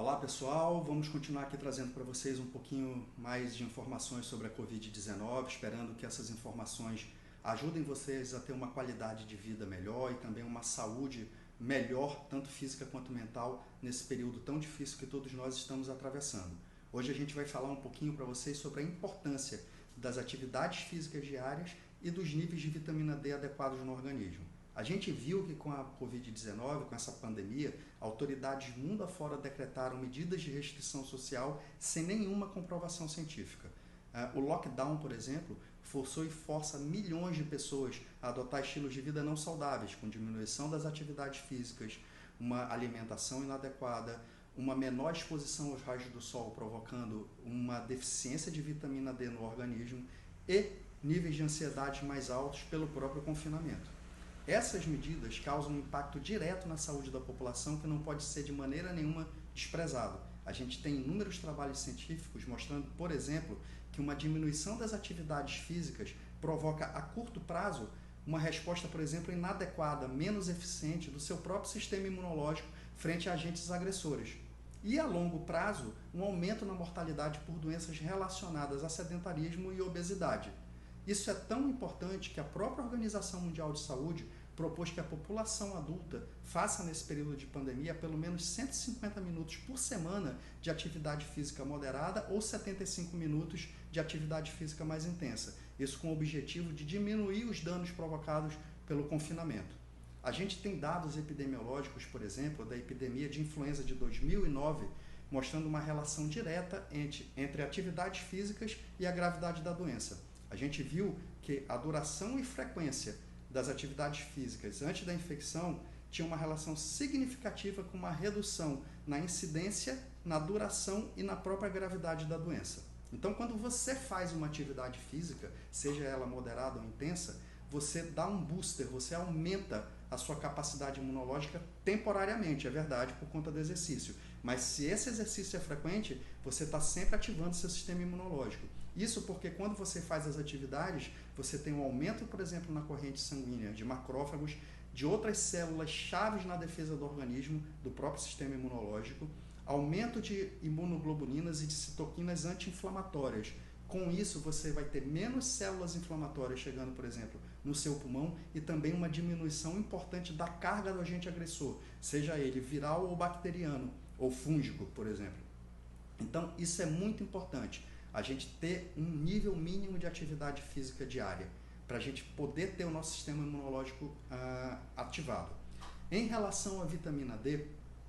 Olá pessoal, vamos continuar aqui trazendo para vocês um pouquinho mais de informações sobre a Covid-19, esperando que essas informações ajudem vocês a ter uma qualidade de vida melhor e também uma saúde melhor, tanto física quanto mental, nesse período tão difícil que todos nós estamos atravessando. Hoje a gente vai falar um pouquinho para vocês sobre a importância das atividades físicas diárias e dos níveis de vitamina D adequados no organismo. A gente viu que com a Covid-19, com essa pandemia, autoridades mundo afora decretaram medidas de restrição social sem nenhuma comprovação científica. O lockdown, por exemplo, forçou e força milhões de pessoas a adotar estilos de vida não saudáveis, com diminuição das atividades físicas, uma alimentação inadequada, uma menor exposição aos raios do sol, provocando uma deficiência de vitamina D no organismo e níveis de ansiedade mais altos pelo próprio confinamento. Essas medidas causam um impacto direto na saúde da população que não pode ser de maneira nenhuma desprezado. A gente tem inúmeros trabalhos científicos mostrando, por exemplo, que uma diminuição das atividades físicas provoca a curto prazo uma resposta, por exemplo, inadequada, menos eficiente do seu próprio sistema imunológico frente a agentes agressores. E a longo prazo, um aumento na mortalidade por doenças relacionadas a sedentarismo e obesidade. Isso é tão importante que a própria Organização Mundial de Saúde propôs que a população adulta faça nesse período de pandemia pelo menos 150 minutos por semana de atividade física moderada ou 75 minutos de atividade física mais intensa. Isso com o objetivo de diminuir os danos provocados pelo confinamento. A gente tem dados epidemiológicos, por exemplo, da epidemia de influenza de 2009, mostrando uma relação direta entre atividades físicas e a gravidade da doença. A gente viu que a duração e frequência das atividades físicas antes da infecção tinha uma relação significativa com uma redução na incidência, na duração e na própria gravidade da doença. Então, quando você faz uma atividade física, seja ela moderada ou intensa, você dá um booster, você aumenta a sua capacidade imunológica temporariamente, é verdade, por conta do exercício. Mas se esse exercício é frequente, você está sempre ativando seu sistema imunológico. Isso porque quando você faz as atividades, você tem um aumento, por exemplo, na corrente sanguínea de macrófagos, de outras células chaves na defesa do organismo, do próprio sistema imunológico, aumento de imunoglobulinas e de citoquinas anti-inflamatórias. Com isso, você vai ter menos células inflamatórias chegando, por exemplo, no seu pulmão e também uma diminuição importante da carga do agente agressor, seja ele viral ou bacteriano, ou fúngico, por exemplo. Então, isso é muito importante, a gente ter um nível mínimo de atividade física diária, para a gente poder ter o nosso sistema imunológico ativado. Em relação à vitamina D,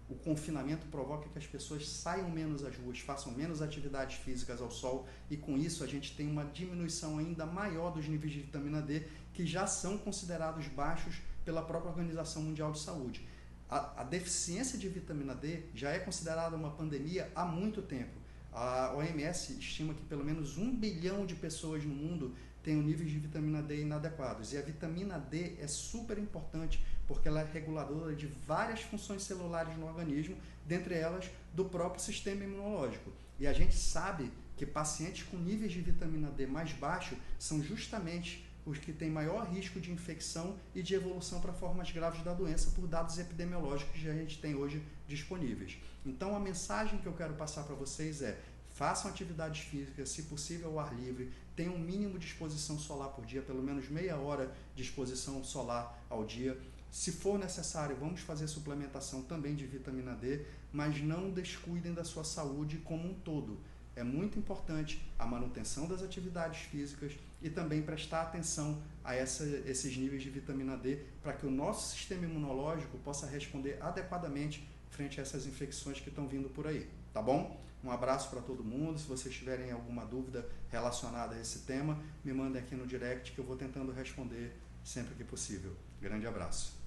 o confinamento provoca que as pessoas saiam menos às ruas, façam menos atividades físicas ao sol e com isso a gente tem uma diminuição ainda maior dos níveis de vitamina D que já são considerados baixos pela própria Organização Mundial de Saúde. A deficiência de vitamina D já é considerada uma pandemia há muito tempo. A OMS estima que pelo menos 1 bilhão de pessoas no mundo têm níveis de vitamina D inadequados. E a vitamina D é super importante porque ela é reguladora de várias funções celulares no organismo, dentre elas do próprio sistema imunológico. E a gente sabe que pacientes com níveis de vitamina D mais baixos são justamente os que têm maior risco de infecção e de evolução para formas graves da doença por dados epidemiológicos que a gente tem hoje disponíveis. Então a mensagem que eu quero passar para vocês é: façam atividades físicas, se possível ao ar livre, tenham um mínimo de exposição solar por dia, pelo menos meia hora de exposição solar ao dia. Se for necessário, vamos fazer suplementação também de vitamina D, mas não descuidem da sua saúde como um todo. É muito importante a manutenção das atividades físicas e também prestar atenção a esses níveis de vitamina D para que o nosso sistema imunológico possa responder adequadamente frente a essas infecções que estão vindo por aí, tá bom? Um abraço para todo mundo. Se vocês tiverem alguma dúvida relacionada a esse tema, me mandem aqui no direct que eu vou tentando responder sempre que possível. Grande abraço.